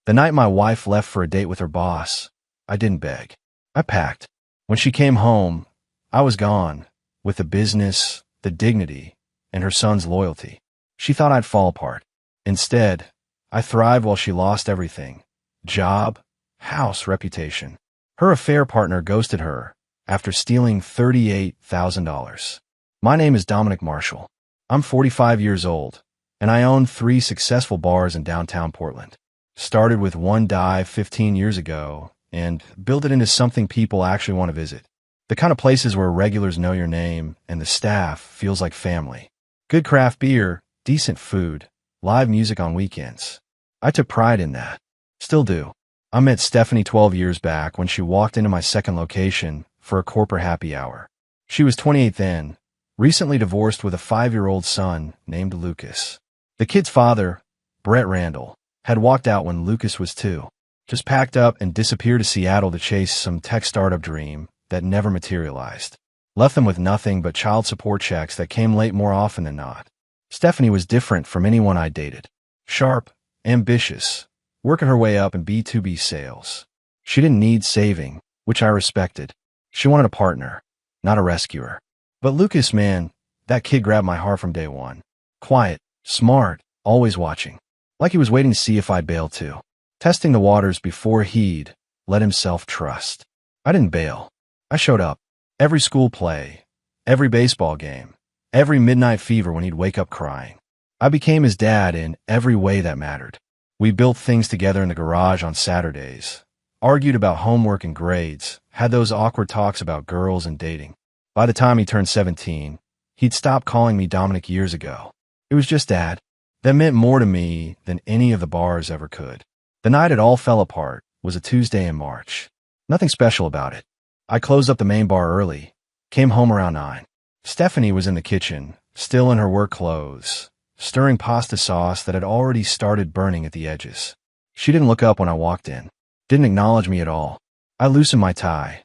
The night my wife left for a date with her boss, I didn't beg. I packed. When she came home, I was gone, with the business, the dignity, and her son's loyalty. She thought I'd fall apart. Instead, I thrived while she lost everything. Job, house, reputation. Her affair partner ghosted her after stealing $38,000. My name is Dominic Marshall. I'm 45 years old, and I own 3 successful bars in downtown Portland. Started with one dive 15 years ago and built it into something people actually want to visit. The kind of places where regulars know your name and the staff feels like family. Good craft beer, decent food, live music on weekends. I took pride in that. Still do. I met Stephanie 12 years back when she walked into my second location for a corporate happy hour. She was 28 then, recently divorced with a 5-year-old son named Lucas. The kid's father, Brett Randall, had walked out when Lucas was 2. Just packed up and disappeared to Seattle to chase some tech startup dream that never materialized. Left them with nothing but child support checks that came late more often than not. Stephanie was different from anyone I dated. Sharp, ambitious, working her way up in B2B sales. She didn't need saving, which I respected. She wanted a partner, not a rescuer. But Lucas, man, that kid grabbed my heart from day one. Quiet, smart, always watching. Like he was waiting to see if I'd bail too. Testing the waters before he'd let himself trust. I didn't bail. I showed up. Every school play, every baseball game, every midnight fever when he'd wake up crying. I became his dad in every way that mattered. We built things together in the garage on Saturdays, argued about homework and grades, had those awkward talks about girls and dating. By the time he turned 17, he'd stopped calling me Dominic years ago. It was just Dad. That meant more to me than any of the bars ever could. The night it all fell apart was a Tuesday in March. Nothing special about it. I closed up the main bar early, came home around 9. Stephanie was in the kitchen, still in her work clothes, stirring pasta sauce that had already started burning at the edges. She didn't look up when I walked in, didn't acknowledge me at all. I loosened my tie,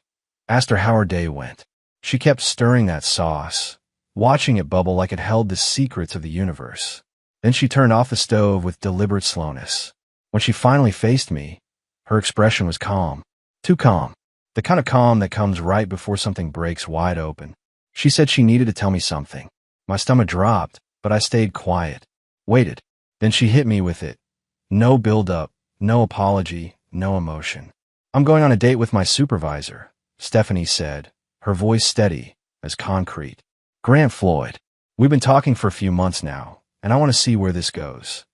asked her how her day went. She kept stirring that sauce, watching it bubble like it held the secrets of the universe. Then she turned off the stove with deliberate slowness. When she finally faced me, her expression was calm. Too calm. The kind of calm that comes right before something breaks wide open. She said she needed to tell me something. My stomach dropped, but I stayed quiet. Waited. Then she hit me with it. No build-up, no apology, no emotion. I'm going on a date with my supervisor, Stephanie said, her voice steady as concrete. Grant Floyd. We've been talking for a few months now, and I want to see where this goes.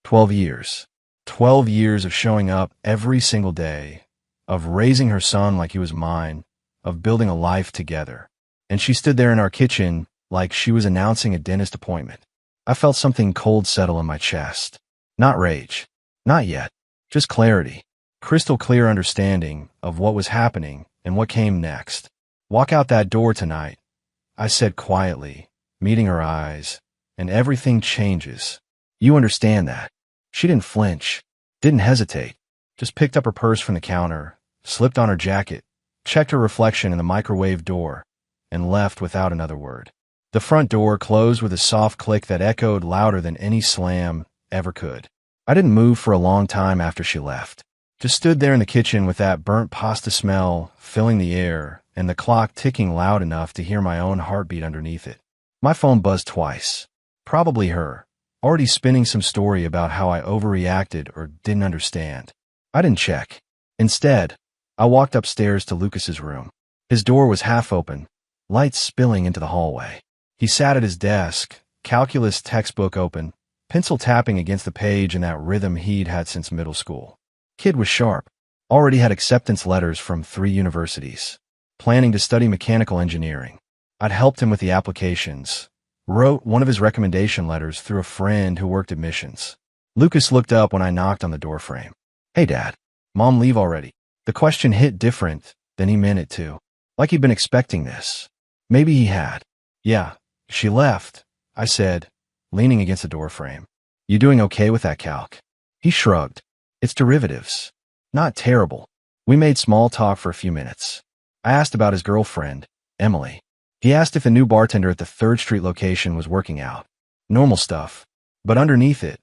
12 years. 12 years of showing up every single day, of raising her son like he was mine, of building a life together. And she stood there in our kitchen like she was announcing a dentist appointment. I felt something cold settle in my chest. Not rage. Not yet. Just clarity. Crystal clear understanding of what was happening and what came next. Walk out that door tonight, I said quietly, meeting her eyes, and everything changes. You understand that. She didn't flinch, didn't hesitate, just picked up her purse from the counter, slipped on her jacket, checked her reflection in the microwave door, and left without another word. The front door closed with a soft click that echoed louder than any slam ever could. I didn't move for a long time after she left. Just stood there in the kitchen with that burnt pasta smell filling the air and the clock ticking loud enough to hear my own heartbeat underneath it. My phone buzzed twice. Probably her, already spinning some story about how I overreacted or didn't understand. I didn't check. Instead, I walked upstairs to Lucas's room. His door was half open, light spilling into the hallway. He sat at his desk, calculus textbook open, pencil tapping against the page in that rhythm he'd had since middle school. Kid was sharp, already had acceptance letters from 3 universities, planning to study mechanical engineering. I'd helped him with the applications, wrote one of his recommendation letters through a friend who worked admissions. Lucas looked up when I knocked on the doorframe. Hey, Dad. Mom leave already? The question hit different than he meant it to. Like he'd been expecting this. Maybe he had. Yeah, she left, I said, leaning against the doorframe. You doing okay with that calc? He shrugged. It's derivatives. Not terrible. We made small talk for a few minutes. I asked about his girlfriend, Emily. He asked if the new bartender at the 3rd Street location was working out. Normal stuff. But underneath it,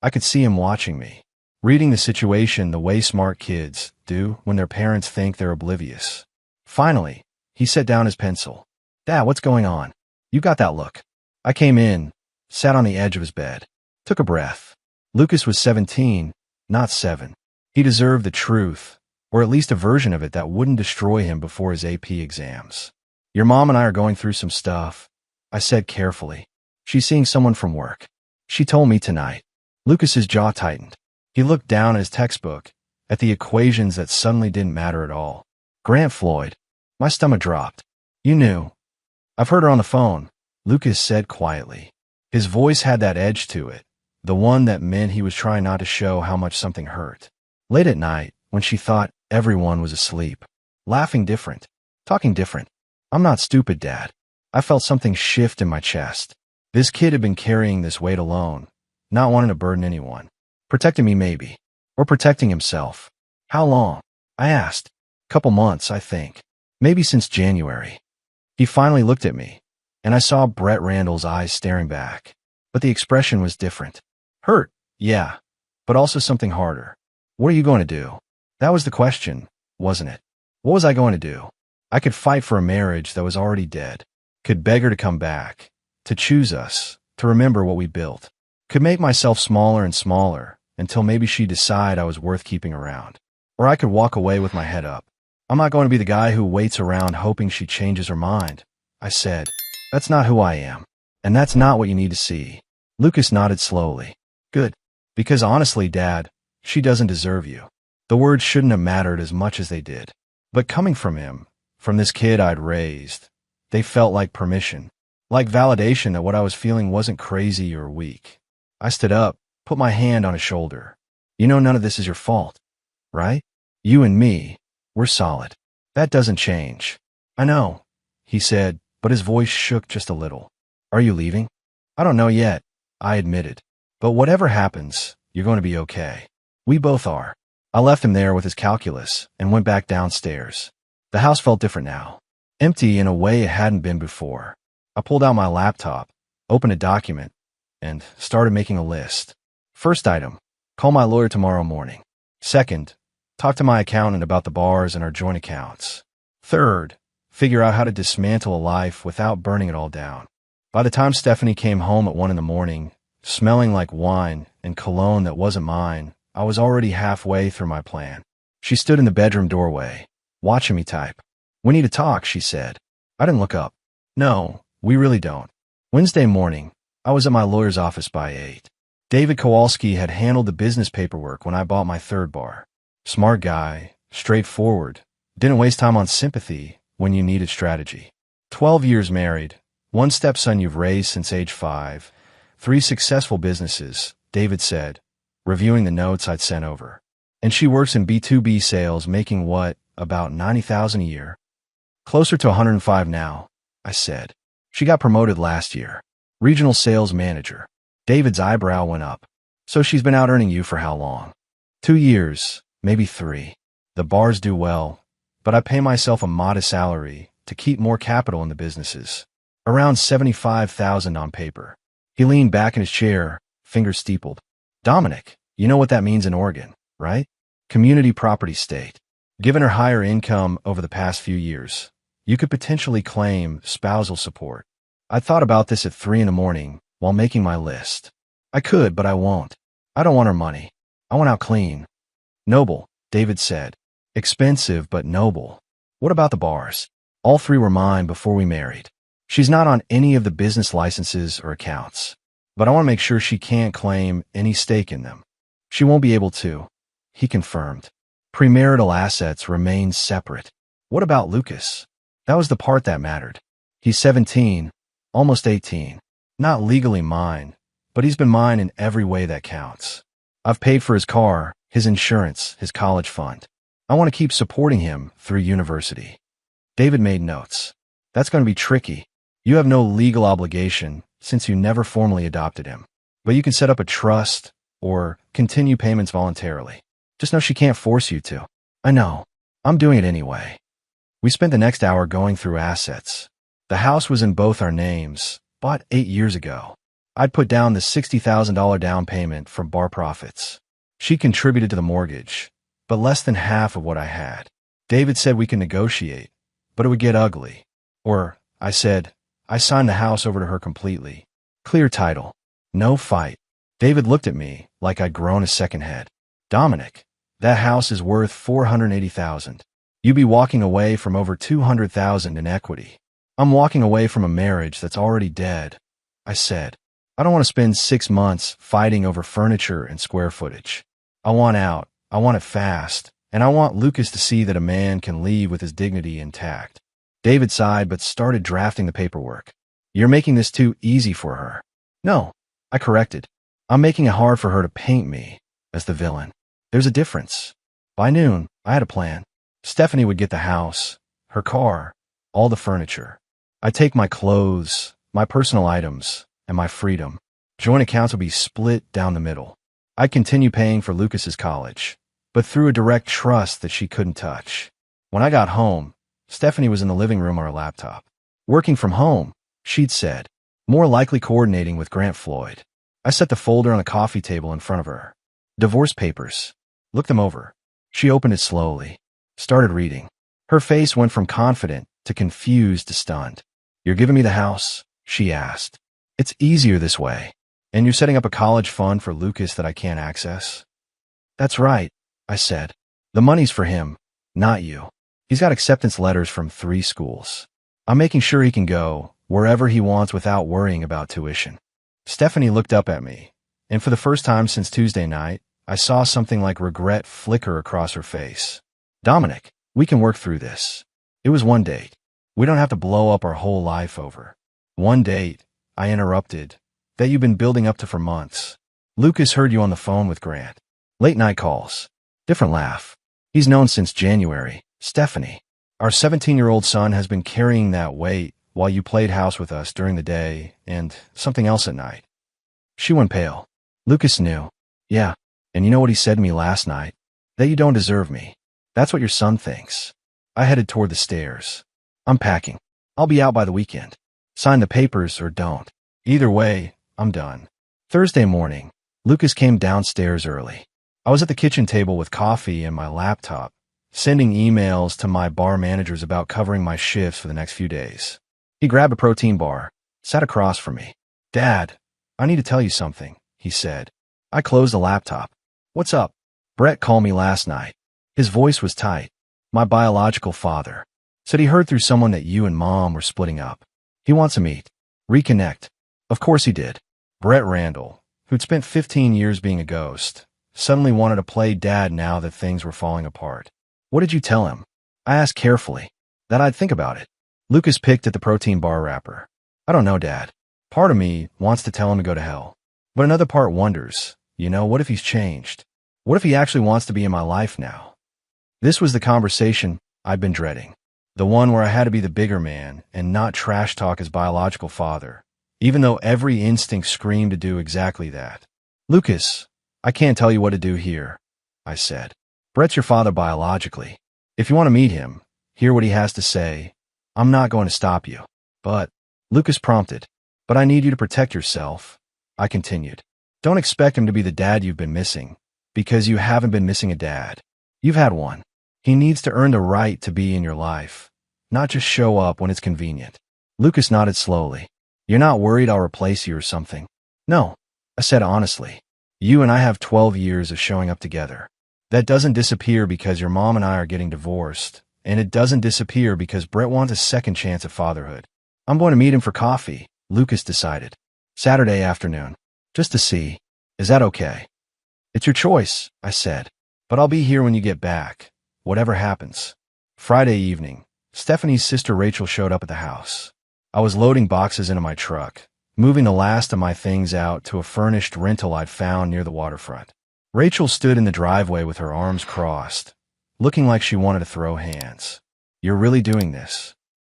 I could see him watching me. reading the situation the way smart kids do when their parents think they're oblivious. Finally, he set down his pencil. Dad, what's going on? You got that look. I came in, sat on the edge of his bed, took a breath. Lucas was 17, not 7. He deserved the truth, or at least a version of it that wouldn't destroy him before his AP exams. Your mom and I are going through some stuff, I said carefully. She's seeing someone from work. She told me tonight. Lucas's jaw tightened. He looked down at his textbook, at the equations that suddenly didn't matter at all. Grant Floyd. My stomach dropped. You knew. I've heard her on the phone, Lucas said quietly. His voice had that edge to it, the one that meant he was trying not to show how much something hurt. Late at night, when she thought everyone was asleep. Laughing different. Talking different. I'm not stupid, Dad. I felt something shift in my chest. This kid had been carrying this weight alone, not wanting to burden anyone. Protecting me maybe. Or protecting himself. How long? I asked. Couple months, I think. Maybe since January. He finally looked at me, and I saw Brett Randall's eyes staring back. But the expression was different. Hurt, yeah, but also something harder. What are you going to do? That was the question, wasn't it? What was I going to do? I could fight for a marriage that was already dead. Could beg her to come back, to choose us, to remember what we built. Could make myself smaller and smaller until maybe she'd decide I was worth keeping around. Or I could walk away with my head up. I'm not going to be the guy who waits around hoping she changes her mind, I said. That's not who I am. And that's not what you need to see. Lucas nodded slowly. Good. Because honestly, Dad, she doesn't deserve you. The words shouldn't have mattered as much as they did. But coming from him, from this kid I'd raised, they felt like permission. Like validation that what I was feeling wasn't crazy or weak. I stood up, put my hand on his shoulder. You know none of this is your fault, right? You and me, we're solid. That doesn't change. I know, he said, but his voice shook just a little. Are you leaving? I don't know yet, I admitted. But whatever happens, you're going to be okay. We both are. I left him there with his calculus and went back downstairs. The house felt different now. Empty in a way it hadn't been before. I pulled out my laptop, opened a document, and started making a list. First item, call my lawyer tomorrow morning. Second, talk to my accountant about the bars and our joint accounts. Third, figure out how to dismantle a life without burning it all down. By the time Stephanie came home at 1 a.m, smelling like wine and cologne that wasn't mine, I was already halfway through my plan. She stood in the bedroom doorway, watching me type. We need to talk, she said. I didn't look up. No, we really don't. Wednesday morning, I was at my lawyer's office by 8. David Kowalski had handled the business paperwork when I bought my third bar. Smart guy, straightforward, didn't waste time on sympathy when you needed strategy. 12 years married, 1 stepson you've raised since age 5, 3 successful businesses, David said, reviewing the notes I'd sent over. And she works in B2B sales, making what, about $90,000 a year? Closer to 105 now, I said. She got promoted last year. Regional sales manager. David's eyebrow went up. So she's been out earning you for how long? 2 years, maybe 3. The bars do well, but I pay myself a modest salary to keep more capital in the businesses. Around $75,000 on paper. He leaned back in his chair, fingers steepled. Dominic, you know what that means in Oregon, right? Community property state. Given her higher income over the past few years, you could potentially claim spousal support. I thought about this at 3 a.m. while making my list. I could, but I won't. I don't want her money. I want out clean. Noble, David said. Expensive, but noble. What about the bars? All 3 were mine before we married. She's not on any of the business licenses or accounts, but I want to make sure she can't claim any stake in them. She won't be able to, he confirmed. Premarital assets remain separate. What about Lucas? That was the part that mattered. He's 17, almost 18. Not legally mine, but he's been mine in every way that counts. I've paid for his car, his insurance, his college fund. I want to keep supporting him through university. David made notes. That's going to be tricky. You have no legal obligation since you never formally adopted him. But you can set up a trust or continue payments voluntarily. Just know she can't force you to. I know. I'm doing it anyway. We spent the next hour going through assets. The house was in both our names, bought 8 years ago. I'd put down the $60,000 down payment from bar profits. She contributed to the mortgage, but less than half of what I had. David said we can negotiate, but it would get ugly. Or, I said, I signed the house over to her completely. Clear title. No fight. David looked at me like I'd grown a second head. Dominic, that house is worth $480,000. You'd be walking away from over $200,000 in equity. I'm walking away from a marriage that's already dead. I said, I don't want to spend 6 months fighting over furniture and square footage. I want out. I want it fast. And I want Lucas to see that a man can leave with his dignity intact. David sighed but started drafting the paperwork. You're making this too easy for her. No, I corrected. I'm making it hard for her to paint me as the villain. There's a difference. By noon, I had a plan. Stephanie would get the house, her car, all the furniture. I'd take my clothes, my personal items, and my freedom. Joint accounts would be split down the middle. I'd continue paying for Lucas's college, but through a direct trust that she couldn't touch. When I got home, Stephanie was in the living room on her laptop. Working from home, she'd said, more likely coordinating with Grant Floyd. I set the folder on the coffee table in front of her. Divorce papers. Look them over. She opened it slowly. Started reading. Her face went from confident to confused to stunned. You're giving me the house? She asked. It's easier this way. And you're setting up a college fund for Lucas that I can't access? That's right, I said. The money's for him, not you. He's got acceptance letters from 3 schools. I'm making sure he can go wherever he wants without worrying about tuition. Stephanie looked up at me, and for the first time since Tuesday night, I saw something like regret flicker across her face. Dominic, we can work through this. It was one date. We don't have to blow up our whole life over. One date, I interrupted, that you've been building up to for months. Lucas heard you on the phone with Grant. Late night calls. Different laugh. He's known since January. Stephanie, our 17-year-old son has been carrying that weight while you played house with us during the day and something else at night. She went pale. Lucas knew. Yeah, and you know what he said to me last night? That you don't deserve me. That's what your son thinks. I headed toward the stairs. I'm packing. I'll be out by the weekend. Sign the papers or don't. Either way, I'm done. Thursday morning, Lucas came downstairs early. I was at the kitchen table with coffee and my laptop, sending emails to my bar managers about covering my shifts for the next few days. He grabbed a protein bar, sat across from me. Dad, I need to tell you something, he said. I closed the laptop. What's up? Brett called me last night. His voice was tight. My biological father said he heard through someone that you and Mom were splitting up. He wants to meet. Reconnect. Of course he did. Brett Randall, who'd spent 15 years being a ghost, suddenly wanted to play dad now that things were falling apart. What did you tell him? I asked carefully. That I'd think about it. Lucas picked at the protein bar wrapper. I don't know, Dad. Part of me wants to tell him to go to hell. But another part wonders, what if he's changed? What if he actually wants to be in my life now? This was the conversation I'd been dreading. The one where I had to be the bigger man and not trash talk his biological father, even though every instinct screamed to do exactly that. Lucas, I can't tell you what to do here, I said. Brett's your father biologically. If you want to meet him, hear what he has to say, I'm not going to stop you. But, Lucas prompted, but I need you to protect yourself. I continued. Don't expect him to be the dad you've been missing, because you haven't been missing a dad. You've had one. He needs to earn the right to be in your life, not just show up when it's convenient. Lucas nodded slowly. You're not worried I'll replace you or something? No, I said honestly. You and I have 12 years of showing up together. That doesn't disappear because your mom and I are getting divorced, and it doesn't disappear because Brett wants a second chance at fatherhood. I'm going to meet him for coffee, Lucas decided. Saturday afternoon. Just to see. Is that okay? It's your choice, I said. But I'll be here when you get back, whatever happens. Friday evening, Stephanie's sister Rachel showed up at the house. I was loading boxes into my truck, moving the last of my things out to a furnished rental I'd found near the waterfront. Rachel stood in the driveway with her arms crossed, looking like she wanted to throw hands. You're really doing this?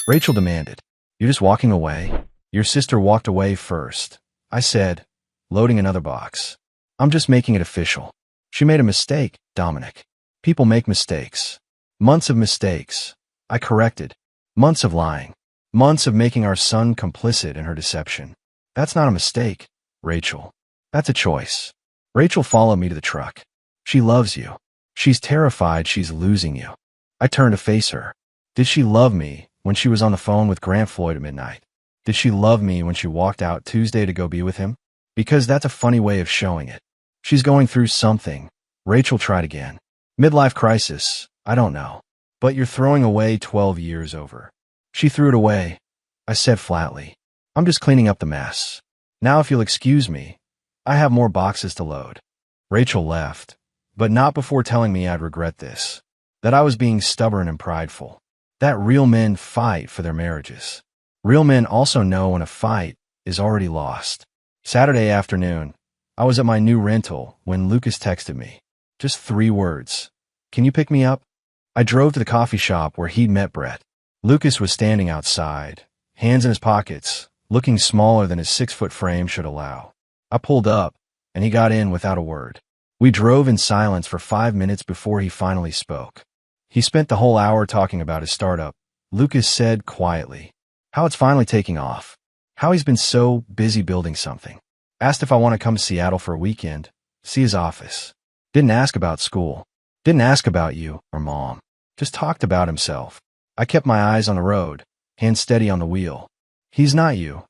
Rachel demanded. You're just walking away? Your sister walked away first, I said, loading another box. I'm just making it official. She made a mistake, Dominic. People make mistakes. Months of mistakes. I corrected. Months of lying. Months of making our son complicit in her deception. That's not a mistake, Rachel. That's a choice. Rachel followed me to the truck. She loves you. She's terrified she's losing you. I turned to face her. Did she love me when she was on the phone with Grant Floyd at midnight? Did she love me when she walked out Tuesday to go be with him? Because that's a funny way of showing it. She's going through something. Rachel tried again. Midlife crisis. I don't know. But you're throwing away 12 years over. She threw it away. I said flatly. I'm just cleaning up the mess. Now if you'll excuse me, I have more boxes to load. Rachel left, but not before telling me I'd regret this. That I was being stubborn and prideful. That real men fight for their marriages. Real men also know when a fight is already lost. Saturday afternoon, I was at my new rental when Lucas texted me. Just 3 words. Can you pick me up? I drove to the coffee shop where he'd met Brett. Lucas was standing outside, hands in his pockets, looking smaller than his 6-foot frame should allow. I pulled up, and he got in without a word. We drove in silence for 5 minutes before he finally spoke. He spent the whole hour talking about his startup. Lucas said quietly, how it's finally taking off, how he's been so busy building something. Asked if I want to come to Seattle for a weekend, see his office. Didn't ask about school. Didn't ask about you or mom. Just talked about himself. I kept my eyes on the road, hands steady on the wheel. He's not you,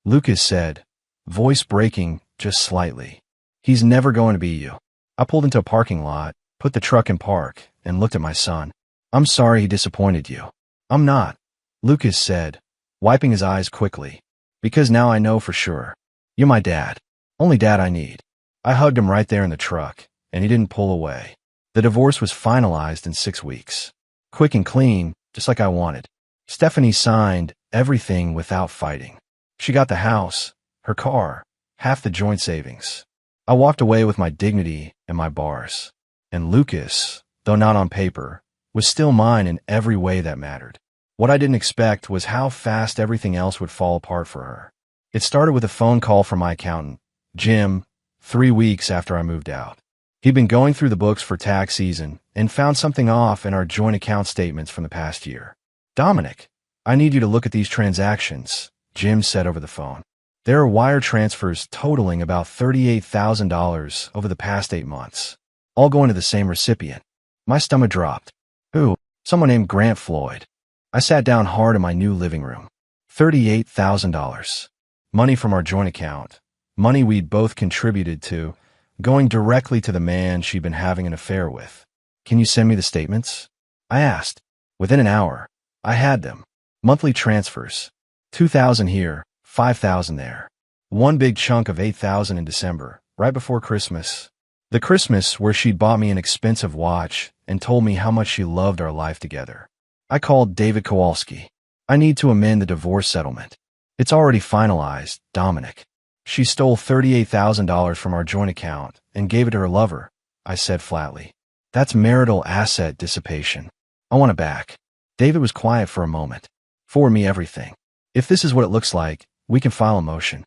Lucas said, voice breaking just slightly. He's never going to be you. I pulled into a parking lot, put the truck in park, and looked at my son. I'm sorry he disappointed you. I'm not, Lucas said, wiping his eyes quickly. Because now I know for sure. You're my dad. Only dad I need. I hugged him right there in the truck, and he didn't pull away. The divorce was finalized in 6 weeks. Quick and clean, just like I wanted. Stephanie signed everything without fighting. She got the house, her car, half the joint savings. I walked away with my dignity and my bars. And Lucas, though not on paper, was still mine in every way that mattered. What I didn't expect was how fast everything else would fall apart for her. It started with a phone call from my accountant, Jim, 3 weeks after I moved out. He'd been going through the books for tax season and found something off in our joint account statements from the past year. Dominic, I need you to look at these transactions, Jim said over the phone. There are wire transfers totaling about $38,000 over the past 8 months, all going to the same recipient. My stomach dropped. Who? Someone named Grant Floyd. I sat down hard in my new living room. $38,000. Money from our joint account. Money we'd both contributed to, going directly to the man she'd been having an affair with. Can you send me the statements? I asked. Within an hour, I had them. Monthly transfers. $2,000 here, $5,000 there. One big chunk of $8,000 in December, right before Christmas. The Christmas where she'd bought me an expensive watch and told me how much she loved our life together. I called David Kowalski. I need to amend the divorce settlement. It's already finalized, Dominic. She stole $38,000 from our joint account and gave it to her lover, I said flatly. That's marital asset dissipation. I want it back. David was quiet for a moment. Forward me everything. If this is what it looks like, we can file a motion.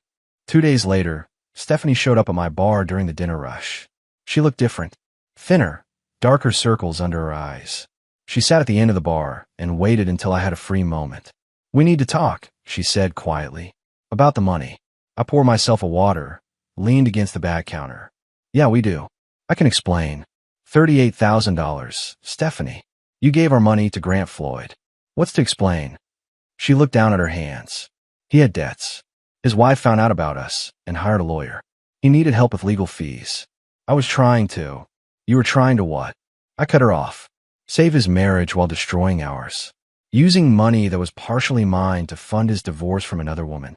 2 days later, Stephanie showed up at my bar during the dinner rush. She looked different. Thinner, darker circles under her eyes. She sat at the end of the bar and waited until I had a free moment. We need to talk, she said quietly. About the money. I poured myself a water, leaned against the back counter. Yeah, we do. I can explain. $38,000, Stephanie. You gave our money to Grant Floyd. What's to explain? She looked down at her hands. He had debts. His wife found out about us and hired a lawyer. He needed help with legal fees. I was trying to. You were trying to what? I cut her off. Save his marriage while destroying ours. Using money that was partially mine to fund his divorce from another woman.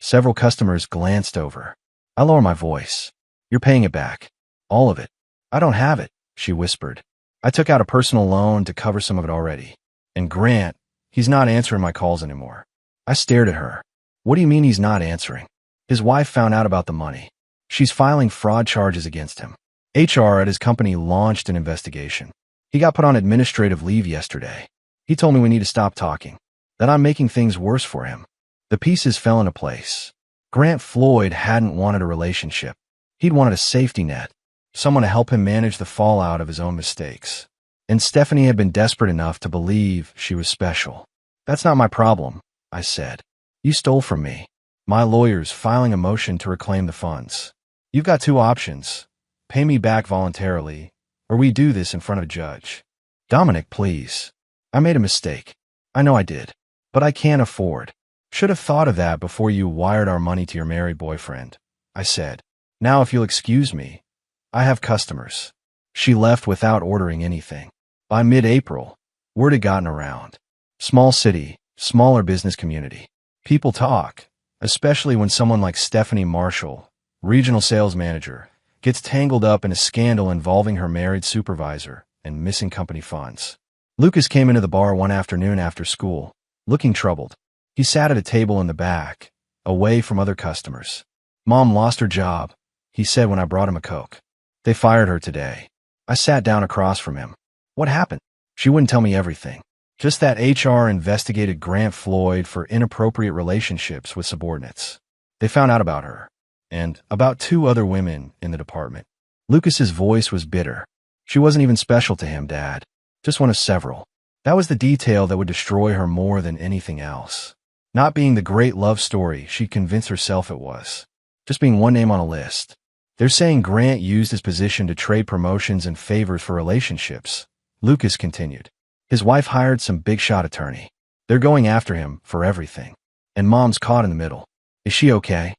Several customers glanced over. I lowered my voice. You're paying it back. All of it. I don't have it, she whispered. I took out a personal loan to cover some of it already. And Grant, he's not answering my calls anymore. I stared at her. What do you mean he's not answering? His wife found out about the money. She's filing fraud charges against him. HR at his company launched an investigation. He got put on administrative leave yesterday. He told me we need to stop talking, that I'm making things worse for him. The pieces fell into place. Grant Floyd hadn't wanted a relationship. He'd wanted a safety net, someone to help him manage the fallout of his own mistakes. And Stephanie had been desperate enough to believe she was special. That's not my problem, I said. You stole from me. My lawyer's filing a motion to reclaim the funds. You've got 2 options. Pay me back voluntarily or we do this in front of a judge. Dominic, please. I made a mistake. I know I did. But I can't afford. Should have thought of that before you wired our money to your married boyfriend, I said. Now if you'll excuse me, I have customers. She left without ordering anything. By mid-April, word had gotten around. Small city, smaller business community. People talk, especially when someone like Stephanie Marshall, regional sales manager, gets tangled up in a scandal involving her married supervisor and missing company funds. Lucas came into the bar one afternoon after school, looking troubled. He sat at a table in the back, away from other customers. Mom lost her job, he said when I brought him a Coke. They fired her today. I sat down across from him. What happened? She wouldn't tell me everything. Just that HR investigated Grant Floyd for inappropriate relationships with subordinates. They found out about her, and about 2 other women in the department. Lucas's voice was bitter. She wasn't even special to him, Dad. Just one of several. That was the detail that would destroy her more than anything else. Not being the great love story she'd convinced herself it was. Just being one name on a list. They're saying Grant used his position to trade promotions and favors for relationships, Lucas continued. His wife hired some big-shot attorney. They're going after him for everything. And Mom's caught in the middle. Is she okay?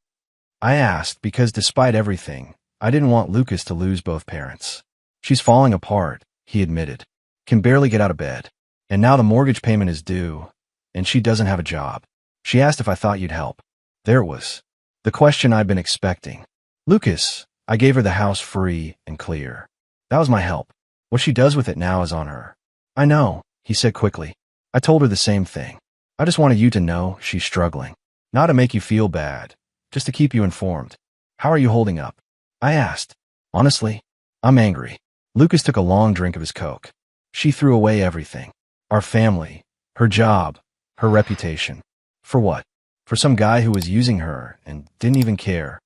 I asked because despite everything, I didn't want Lucas to lose both parents. She's falling apart, he admitted. Can barely get out of bed. And now the mortgage payment is due, and she doesn't have a job. She asked if I thought you'd help. There it was. The question I'd been expecting. Lucas, I gave her the house free and clear. That was my help. What she does with it now is on her. I know, he said quickly. I told her the same thing. I just wanted you to know she's struggling. Not to make you feel bad, just to keep you informed. How are you holding up? I asked. Honestly, I'm angry. Lucas took a long drink of his Coke. She threw away everything. Our family, her job, her reputation. For what? For some guy who was using her and didn't even care.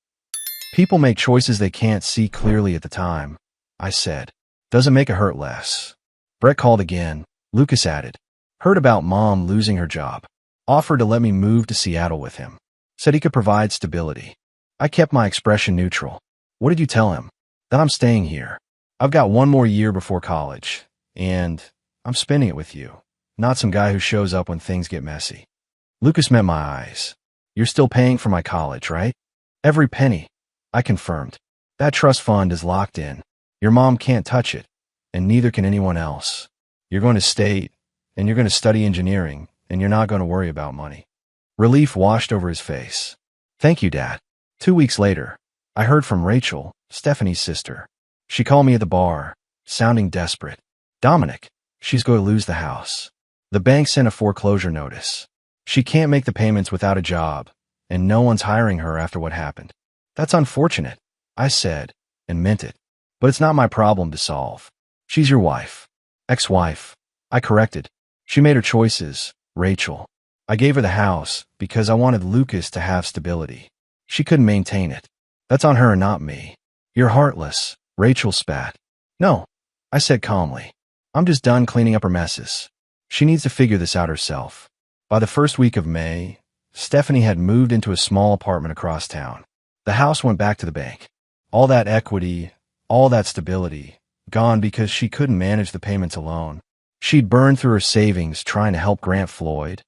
People make choices they can't see clearly at the time, I said. Doesn't make it hurt less. Brett called again. Lucas added. Heard about Mom losing her job. Offered to let me move to Seattle with him. Said he could provide stability. I kept my expression neutral. What did you tell him? That I'm staying here. I've got 1 more year before college, and I'm spending it with you, not some guy who shows up when things get messy. Lucas met my eyes. You're still paying for my college, right? Every penny, I confirmed. That trust fund is locked in. Your mom can't touch it, and neither can anyone else. You're going to state, and you're going to study engineering, and you're not going to worry about money. Relief washed over his face. Thank you, Dad. 2 weeks later, I heard from Rachel, Stephanie's sister. She called me at the bar, sounding desperate. Dominic, she's going to lose the house. The bank sent a foreclosure notice. She can't make the payments without a job, and no one's hiring her after what happened. That's unfortunate, I said, and meant it. But it's not my problem to solve. She's your wife. Ex-wife. I corrected. She made her choices, Rachel. I gave her the house because I wanted Lucas to have stability. She couldn't maintain it. That's on her and not me. You're heartless, Rachel spat. No, I said calmly. I'm just done cleaning up her messes. She needs to figure this out herself. By the first week of May, Stephanie had moved into a small apartment across town. The house went back to the bank. All that equity, all that stability, gone because she couldn't manage the payments alone. She'd burned through her savings trying to help Grant Floyd,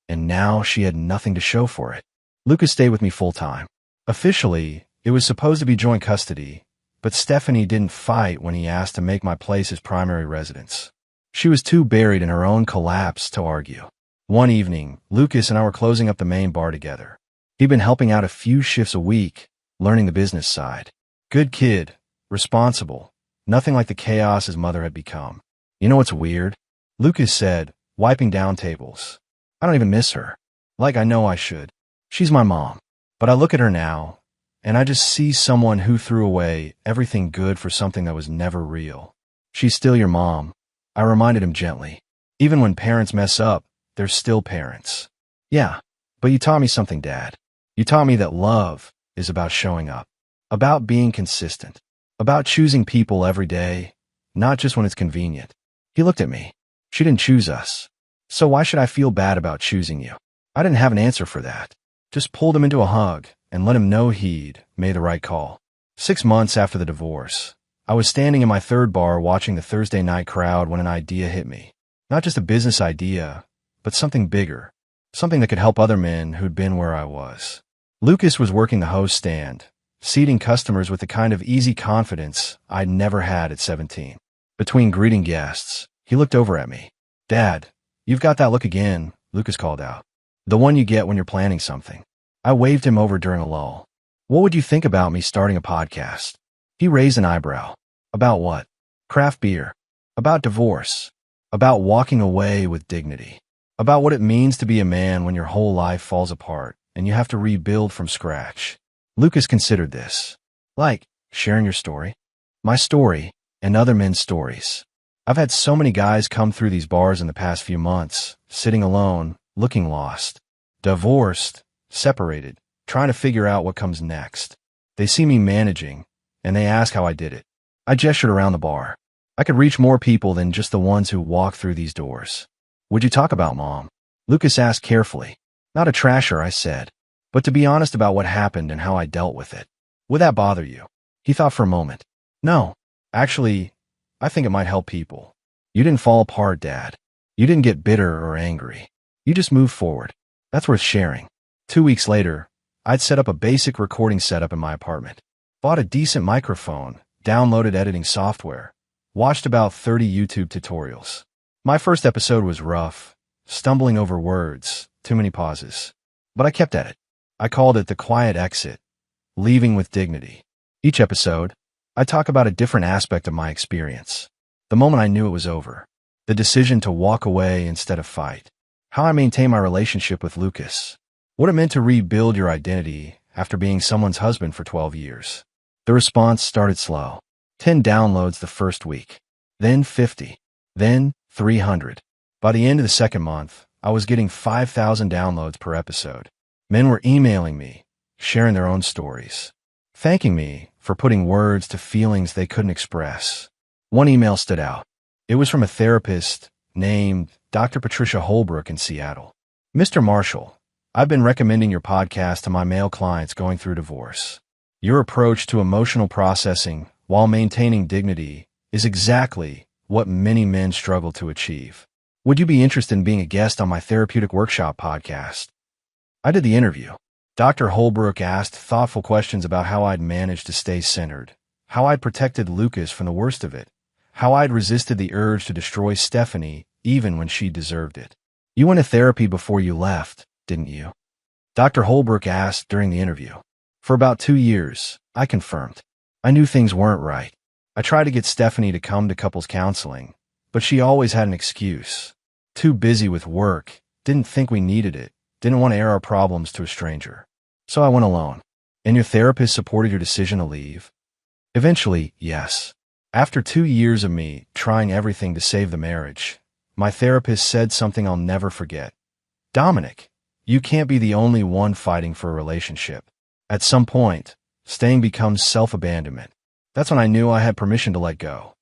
and now she had nothing to show for it. Lucas stayed with me full-time. Officially, it was supposed to be joint custody, but Stephanie didn't fight when he asked to make my place his primary residence. She was too buried in her own collapse to argue. One evening, Lucas and I were closing up the main bar together. He'd been helping out a few shifts a week, learning the business side. Good kid, responsible, nothing like the chaos his mother had become. You know what's weird? Lucas said, wiping down tables. I don't even miss her. Like I know I should. She's my mom. But I look at her now, and I just see someone who threw away everything good for something that was never real. She's still your mom, I reminded him gently. Even when parents mess up, they're still parents. Yeah, but you taught me something, Dad. You taught me that love is about showing up, about being consistent, about choosing people every day, not just when it's convenient. He looked at me. She didn't choose us. So why should I feel bad about choosing you? I didn't have an answer for that. Just pulled him into a hug and let him know he'd made the right call. 6 months after the divorce, I was standing in my third bar watching the Thursday night crowd when an idea hit me. Not just a business idea, but something bigger. Something that could help other men who'd been where I was. Lucas was working the host stand, seating customers with the kind of easy confidence I'd never had at 17. Between greeting guests, he looked over at me. "Dad, you've got that look again," Lucas called out. "The one you get when you're planning something." I waved him over during a lull. "What would you think about me starting a podcast?" He raised an eyebrow. "About what?" "Craft beer. About divorce. About walking away with dignity. About what it means to be a man when your whole life falls apart and you have to rebuild from scratch." Lucas considered this. "Like sharing your story?" "My story and other men's stories. I've had so many guys come through these bars in the past few months, sitting alone, looking lost, divorced, separated, trying to figure out what comes next. They see me managing, and they ask how I did it." I gestured around the bar. "I could reach more people than just the ones who walk through these doors." "Would you talk about Mom?" Lucas asked carefully. "Not a trasher," I said, "but to be honest about what happened and how I dealt with it. Would that bother you?" He thought for a moment. "No. Actually, I think it might help people. You didn't fall apart, Dad. You didn't get bitter or angry. You just moved forward. That's worth sharing." 2 weeks later, I'd set up a basic recording setup in my apartment. Bought a decent microphone, downloaded editing software, watched about 30 YouTube tutorials. My first episode was rough, stumbling over words, too many pauses. But I kept at it. I called it The Quiet Exit, Leaving with Dignity. Each episode, I talk about a different aspect of my experience. The moment I knew it was over. The decision to walk away instead of fight. How I maintained my relationship with Lucas. What it meant to rebuild your identity after being someone's husband for 12 years. The response started slow. 10 downloads the first week. Then 50. Then 300. By the end of the second month, I was getting 5,000 downloads per episode. Men were emailing me, sharing their own stories, thanking me for putting words to feelings they couldn't express. One email stood out. It was from a therapist named Dr. Patricia Holbrook in Seattle. "Mr. Marshall, I've been recommending your podcast to my male clients going through divorce. Your approach to emotional processing while maintaining dignity is exactly what many men struggle to achieve. Would you be interested in being a guest on my Therapeutic Workshop podcast?" I did the interview. Dr. Holbrook asked thoughtful questions about how I'd managed to stay centered, how I'd protected Lucas from the worst of it, how I'd resisted the urge to destroy Stephanie even when she deserved it. "You went to therapy before you left, didn't you?" Dr. Holbrook asked during the interview. "For about 2 years," I confirmed. "I knew things weren't right. I tried to get Stephanie to come to couples counseling, but she always had an excuse. Too busy with work, didn't think we needed it, didn't want to air our problems to a stranger. So I went alone." "And your therapist supported your decision to leave?" "Eventually, yes. After 2 years of me trying everything to save the marriage, my therapist said something I'll never forget. "Dominic, you can't be the only one fighting for a relationship. At some point, staying becomes self-abandonment." That's when I knew I had permission to let go.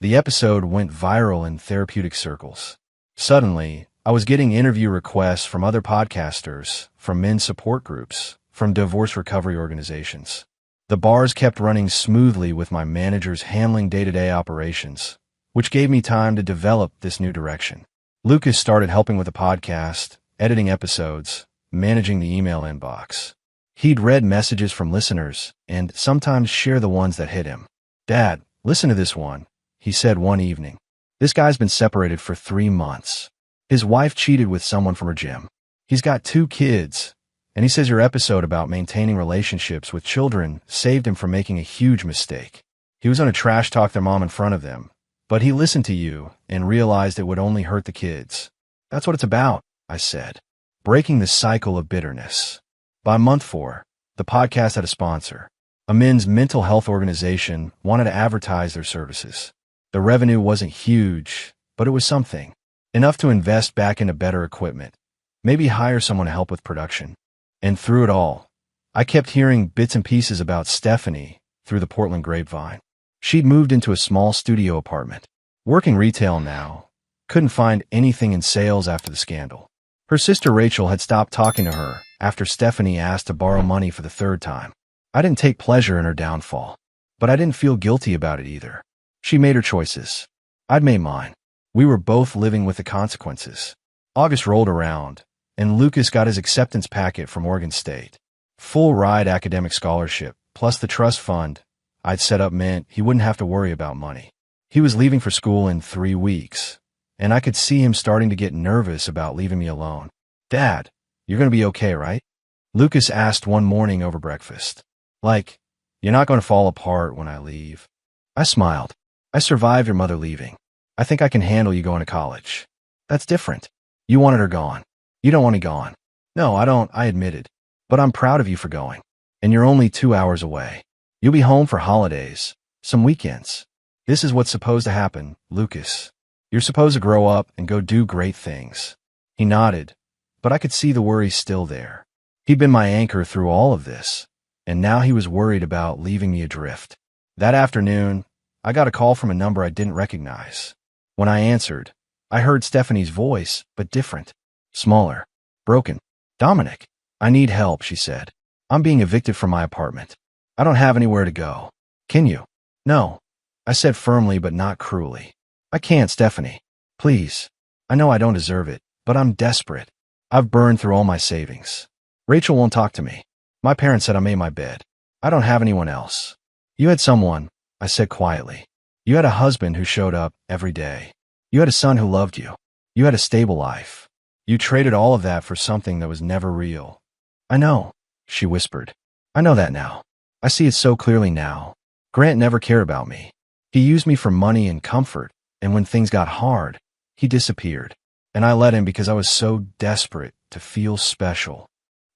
The episode went viral in therapeutic circles. Suddenly, I was getting interview requests from other podcasters, from men's support groups, from divorce recovery organizations. The bars kept running smoothly with my managers handling day-to-day operations, which gave me time to develop this new direction. Lucas started helping with the podcast, editing episodes, managing the email inbox. He'd read messages from listeners and sometimes share the ones that hit him. "Dad, listen to this one," he said one evening. "This guy's been separated for 3 months. His wife cheated with someone from her gym. He's got 2 kids, and he says your episode about maintaining relationships with children saved him from making a huge mistake. He was going to trash talk their mom in front of them, but he listened to you and realized it would only hurt the kids. That's what it's about," I said. Breaking the cycle of bitterness. By month 4, the podcast had a sponsor. A men's mental health organization wanted to advertise their services. The revenue wasn't huge, but it was something. Enough to invest back into better equipment. Maybe hire someone to help with production. And through it all, I kept hearing bits and pieces about Stephanie through the Portland grapevine. She'd moved into a small studio apartment. Working retail now. Couldn't find anything in sales after the scandal. Her sister Rachel had stopped talking to her after Stephanie asked to borrow money for the 3rd time. I didn't take pleasure in her downfall. But I didn't feel guilty about it either. She made her choices. I'd made mine. We were both living with the consequences. August rolled around, and Lucas got his acceptance packet from Oregon State. Full ride academic scholarship, plus the trust fund I'd set up meant he wouldn't have to worry about money. He was leaving for school in 3 weeks, and I could see him starting to get nervous about leaving me alone. "Dad, you're going to be okay, right?" Lucas asked one morning over breakfast. "Like, you're not going to fall apart when I leave?" I smiled. "I survived your mother leaving. I think I can handle you going to college." "That's different. You wanted her gone. You don't want me gone." "No, I don't," I admitted. "But I'm proud of you for going. And you're only 2 hours away. You'll be home for holidays, some weekends. This is what's supposed to happen, Lucas. You're supposed to grow up and go do great things." He nodded, but I could see the worry still there. He'd been my anchor through all of this, and now he was worried about leaving me adrift. That afternoon, I got a call from a number I didn't recognize. When I answered, I heard Stephanie's voice, but different. Smaller. Broken. "Dominic, I need help," she said. "I'm being evicted from my apartment. I don't have anywhere to go. Can you?" "No," I said firmly but not cruelly. "I can't, Stephanie. Please. I know I don't deserve it, but I'm desperate. I've burned through all my savings. Rachel won't talk to me. My parents said I made my bed. I don't have anyone else." "You had someone," I said quietly. "You had a husband who showed up every day. You had a son who loved you. You had a stable life. You traded all of that for something that was never real." "I know," she whispered. "I know that now. I see it so clearly now. Grant never cared about me. He used me for money and comfort, and when things got hard, he disappeared. And I let him because I was so desperate to feel special.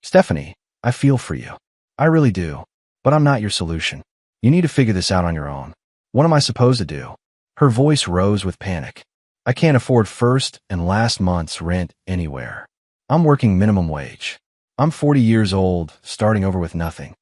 Stephanie, I feel for you. I really do. But I'm not your solution. You need to figure this out on your own. What am I supposed to do?" Her voice rose with panic. "I can't afford first and last month's rent anywhere. I'm working minimum wage. I'm 40 years old, starting over with nothing."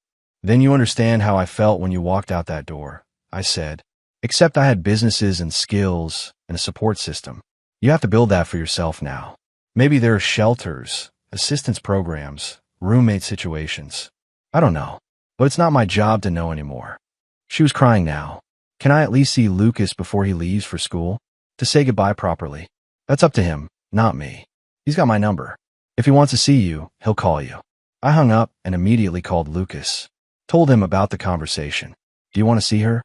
"Then you understand how I felt when you walked out that door," I said. "Except I had businesses and skills and a support system. You have to build that for yourself now. Maybe there are shelters, assistance programs, roommate situations. I don't know. But it's not my job to know anymore." She was crying now. "Can I at least see Lucas before he leaves for school? To say goodbye properly? That's up to him, not me. He's got my number. If he wants to see you, he'll call you." I hung up and immediately called Lucas. Told him about the conversation. "Do you want to see her?"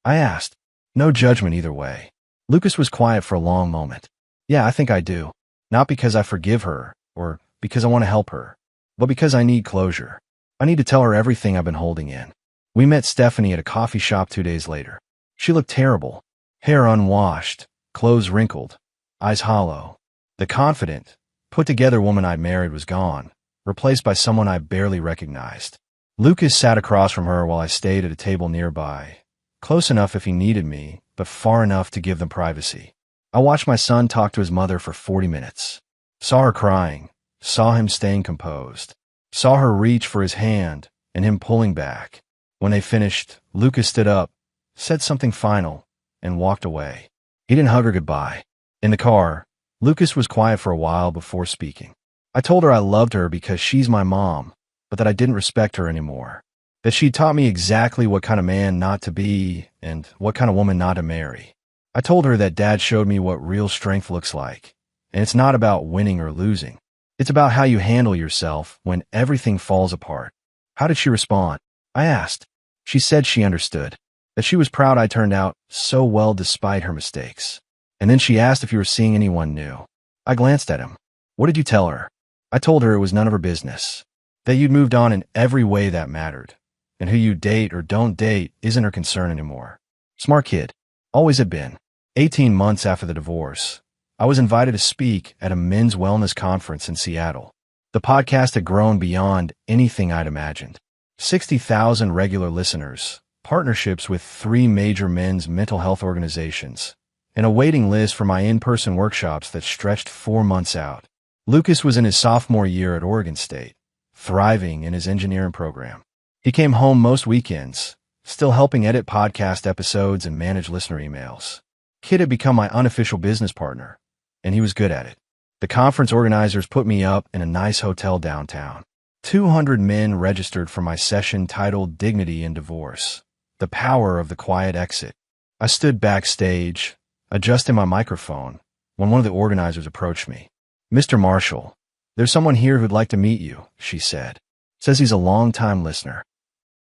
I asked. No judgment either way. Lucas was quiet for a long moment. "Yeah, I think I do. Not because I forgive her, or because I want to help her, but because I need closure. I need to tell her everything I've been holding in." We met Stephanie at a coffee shop 2 days later. She looked terrible. Hair unwashed, clothes wrinkled, eyes hollow. The confident, put-together woman I'd married was gone, replaced by someone I barely recognized. Lucas sat across from her while I stayed at a table nearby, close enough if he needed me, but far enough to give them privacy. I watched my son talk to his mother for 40 minutes. Saw her crying, saw him staying composed, saw her reach for his hand and him pulling back. When they finished, Lucas stood up, said something final, and walked away. He didn't hug her goodbye. In the car, Lucas was quiet for a while before speaking. I told her I loved her because she's my mom, but that I didn't respect her anymore. That she'd taught me exactly what kind of man not to be and what kind of woman not to marry. I told her that Dad showed me what real strength looks like, and it's not about winning or losing. It's about how you handle yourself when everything falls apart. How did she respond? I asked. She said she understood, that she was proud I turned out so well despite her mistakes. And then she asked if you were seeing anyone new. I glanced at him. What did you tell her? I told her it was none of her business, that you'd moved on in every way that mattered, and who you date or don't date isn't her concern anymore. Smart kid. Always had been. 18 months after the divorce, I was invited to speak at a men's wellness conference in Seattle. The podcast had grown beyond anything I'd imagined. 60,000 regular listeners, partnerships with 3 major men's mental health organizations, and a waiting list for my in-person workshops that stretched 4 months out. Lucas was in his sophomore year at Oregon State, thriving in his engineering program. He came home most weekends, still helping edit podcast episodes and manage listener emails. Kid had become my unofficial business partner, and he was good at it. The conference organizers put me up in a nice hotel downtown. 200 men registered for my session titled Dignity in Divorce. The power of the quiet exit. I stood backstage, adjusting my microphone, when one of the organizers approached me. "Mr. Marshall, there's someone here who'd like to meet you," she said. "Says he's a long-time listener."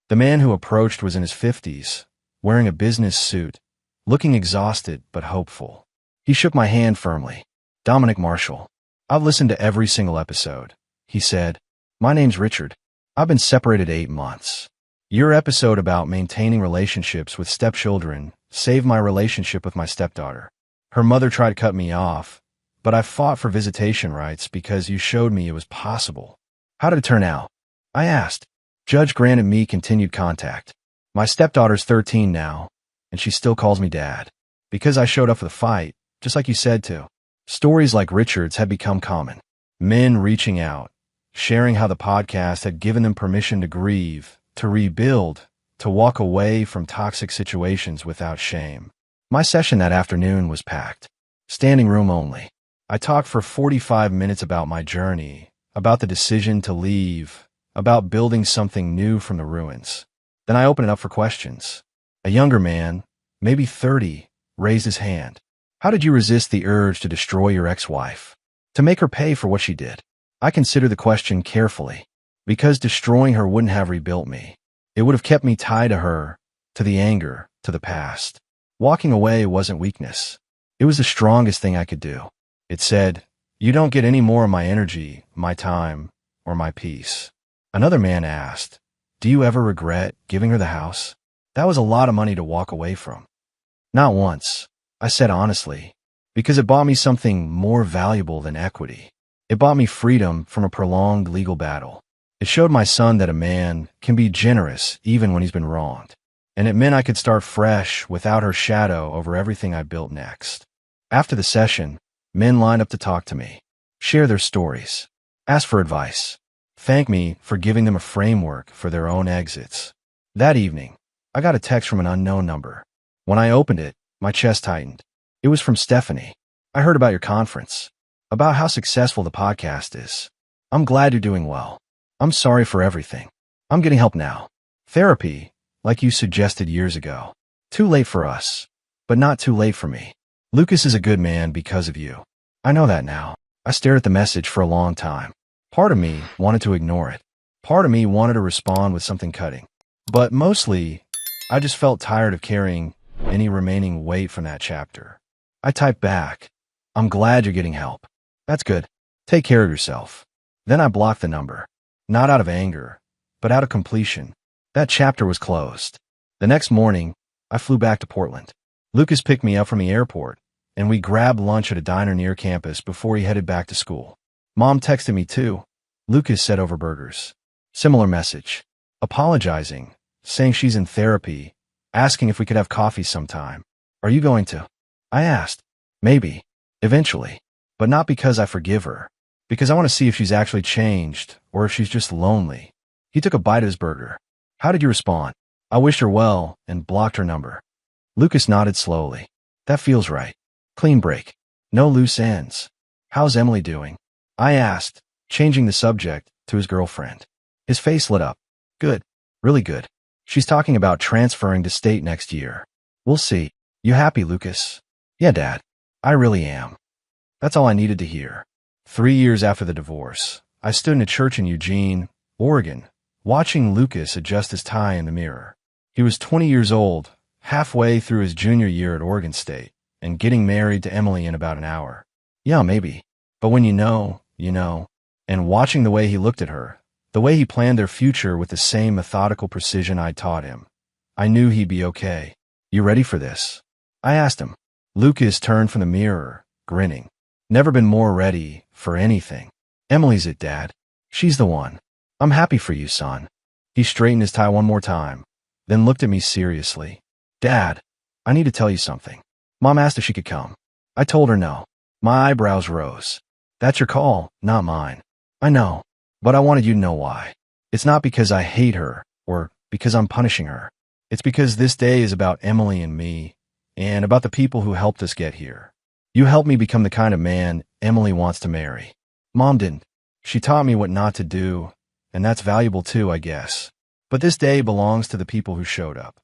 The man who approached was in his 50s, wearing a business suit, looking exhausted but hopeful. He shook my hand firmly. "Dominic Marshall. I've listened to every single episode," he said. "My name's Richard. I've been separated 8 months. Your episode about maintaining relationships with stepchildren saved my relationship with my stepdaughter. Her mother tried to cut me off, but I fought for visitation rights because you showed me it was possible." "How did it turn out?" I asked. "Judge granted me continued contact. My stepdaughter's 13 now, and she still calls me Dad. Because I showed up for the fight, just like you said to." Stories like Richard's had become common. Men reaching out, sharing how the podcast had given them permission to grieve, to rebuild, to walk away from toxic situations without shame. My session that afternoon was packed. Standing room only. I talked for 45 minutes about my journey, about the decision to leave, about building something new from the ruins. Then I opened it up for questions. A younger man, maybe 30, raised his hand. "How did you resist the urge to destroy your ex-wife? To make her pay for what she did?" I considered the question carefully. Because destroying her wouldn't have rebuilt me. It would have kept me tied to her, to the anger, to the past. Walking away wasn't weakness. It was the strongest thing I could do. It said, "You don't get any more of my energy, my time, or my peace." Another man asked, "Do you ever regret giving her the house?" That was a lot of money to walk away from. "Not once," I said honestly, "because it bought me something more valuable than equity. It bought me freedom from a prolonged legal battle. It showed my son that a man can be generous even when he's been wronged. And it meant I could start fresh without her shadow over everything I built next." After the session, men lined up to talk to me, share their stories, ask for advice, thank me for giving them a framework for their own exits. That evening, I got a text from an unknown number. When I opened it, my chest tightened. It was from Stephanie. "I heard about your conference, about how successful the podcast is. I'm glad you're doing well. I'm sorry for everything. I'm getting help now. Therapy, like you suggested years ago. Too late for us, but not too late for me. Lucas is a good man because of you. I know that now." I stared at the message for a long time. Part of me wanted to ignore it. Part of me wanted to respond with something cutting. But mostly, I just felt tired of carrying any remaining weight from that chapter. I typed back, "I'm glad you're getting help. That's good. Take care of yourself." Then I blocked the number. Not out of anger, but out of completion. That chapter was closed. The next morning, I flew back to Portland. Lucas picked me up from the airport, and we grabbed lunch at a diner near campus before he headed back to school. Mom texted me too. Lucas said over burgers. Similar message. Apologizing, saying she's in therapy, asking if we could have coffee sometime. "Are you going to?" I asked. "Maybe. Eventually. But not because I forgive her. Because I want to see if she's actually changed, or if she's just lonely." He took a bite of his burger. "How did you respond?" I wished her well and blocked her number. Lucas nodded slowly. "That feels right. Clean break. No loose ends. How's Emily doing?" I asked, changing the subject to his girlfriend. His face lit up. "Good. Really good. She's talking about transferring to state next year. We'll see. You happy, Lucas?" "Yeah, Dad. I really am." That's all I needed to hear. 3 years after the divorce, I stood in a church in Eugene, Oregon, watching Lucas adjust his tie in the mirror. He was 20 years old, halfway through his junior year at Oregon State, and getting married to Emily in about an hour. Yeah, maybe. But when you know, you know. And watching the way he looked at her, the way he planned their future with the same methodical precision I'd taught him, I knew he'd be okay. "You ready for this?" I asked him. Lucas turned from the mirror, grinning. "Never been more ready for anything." "Emily's it, Dad. She's the one. I'm happy for you, son." He straightened his tie one more time, then looked at me seriously. "Dad, I need to tell you something. Mom asked if she could come. I told her no." My eyebrows rose. "That's your call, not mine." "I know, but I wanted you to know why. It's not because I hate her or because I'm punishing her. It's because this day is about Emily and me, and about the people who helped us get here. You helped me become the kind of man Emily wants to marry. Mom didn't. She taught me what not to do, and that's valuable too, I guess. But this day belongs to the people who showed up.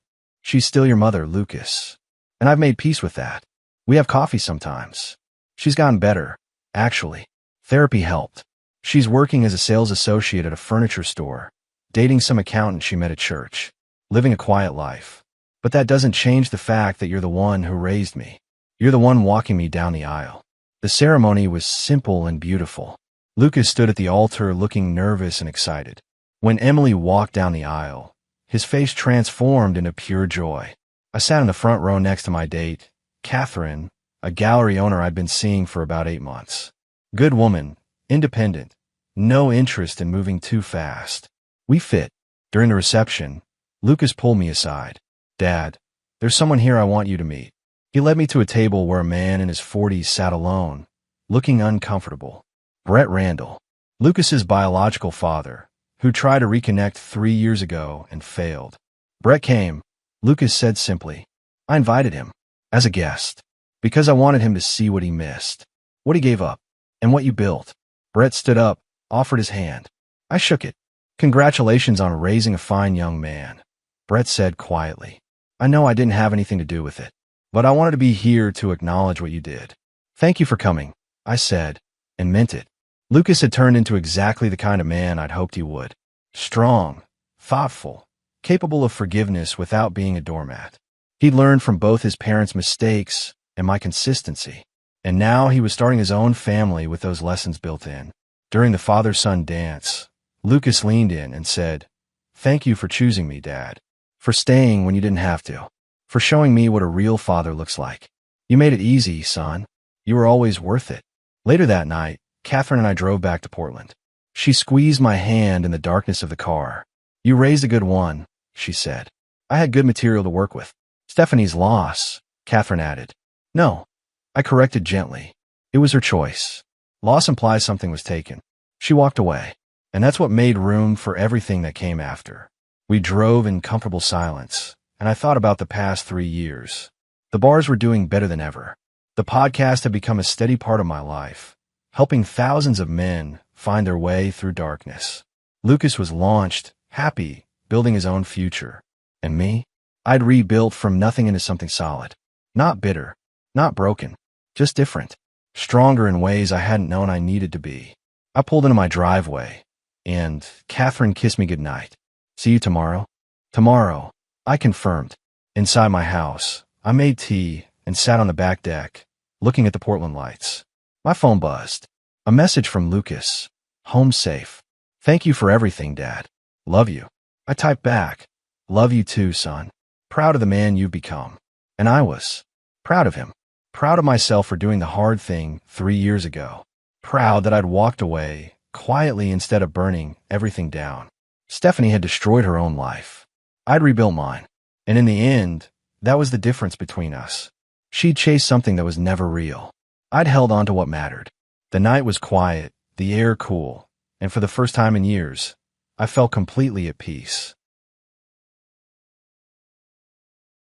She's still your mother, Lucas. And I've made peace with that. We have coffee sometimes. She's gotten better, actually. Therapy helped. She's working as a sales associate at a furniture store, dating some accountant she met at church, living a quiet life. But that doesn't change the fact that you're the one who raised me. You're the one walking me down the aisle. The ceremony was simple and beautiful. Lucas stood at the altar looking nervous and excited. When Emily walked down the aisle, his face transformed into pure joy. I sat in the front row next to my date, Catherine, a gallery owner I'd been seeing for about 8 months. Good woman, independent, no interest in moving too fast. We fit. During the reception, Lucas pulled me aside. Dad, there's someone here I want you to meet. He led me to a table where a man in his 40s sat alone, looking uncomfortable. Brett Randall, Lucas's biological father, who tried to reconnect 3 years ago and failed. Brett came, Lucas said simply. I invited him, as a guest, because I wanted him to see what he missed, what he gave up, and what you built. Brett stood up, offered his hand. I shook it. Congratulations on raising a fine young man, Brett said quietly. I know I didn't have anything to do with it, but I wanted to be here to acknowledge what you did. Thank you for coming, I said, and meant it. Lucas had turned into exactly the kind of man I'd hoped he would. Strong, thoughtful, capable of forgiveness without being a doormat. He'd learned from both his parents' mistakes and my consistency, and now he was starting his own family with those lessons built in. During the father-son dance, Lucas leaned in and said, Thank you for choosing me, Dad. For staying when you didn't have to. For showing me what a real father looks like. You made it easy, son. You were always worth it. Later that night, Catherine and I drove back to Portland. She squeezed my hand in the darkness of the car. You raised a good one, she said. I had good material to work with. Stephanie's loss, Catherine added. No, I corrected gently. It was her choice. Loss implies something was taken. She walked away, and that's what made room for everything that came after. We drove in comfortable silence, and I thought about the past 3 years. The bars were doing better than ever. The podcast had become a steady part of my life, helping thousands of men find their way through darkness. Lucas was launched, happy, building his own future. And me? I'd rebuilt from nothing into something solid. Not bitter, not broken, just different. Stronger in ways I hadn't known I needed to be. I pulled into my driveway, and Catherine kissed me goodnight. See you tomorrow? Tomorrow, I confirmed. Inside my house, I made tea and sat on the back deck, looking at the Portland lights. My phone buzzed. A message from Lucas. Home safe. Thank you for everything, Dad. Love you. I typed back. Love you too, son. Proud of the man you've become. And I was. Proud of him. Proud of myself for doing the hard thing 3 years ago. Proud that I'd walked away, quietly instead of burning everything down. Stephanie had destroyed her own life. I'd rebuilt mine. And in the end, that was the difference between us. She'd chased something that was never real. I'd held on to what mattered. The night was quiet, the air cool, and for the first time in years, I felt completely at peace.